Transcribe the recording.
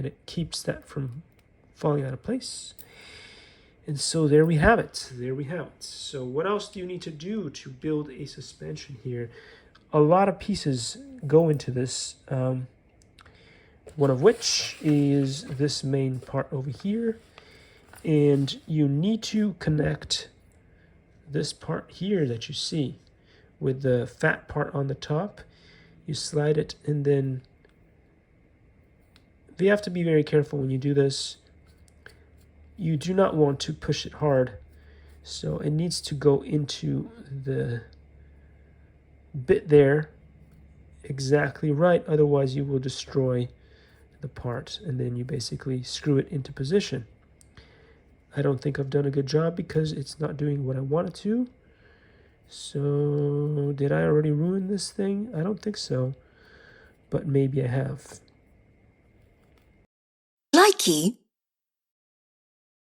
and it keeps that from falling out of place. And so there we have it. There we have it. So what else do you need to do to build a suspension here? A lot of pieces go into this. One of which is this main part over here. And you need to connect this part here that you see with the fat part on the top. You slide it, and then you have to be very careful when you do this. You do not want to push it hard, so it needs to go into the bit there exactly right, otherwise you will destroy the part, and then you basically screw it into position. I don't think I've done a good job because it's not doing what I want it to. So did I already ruin this thing? I don't think so, but maybe I have. Likey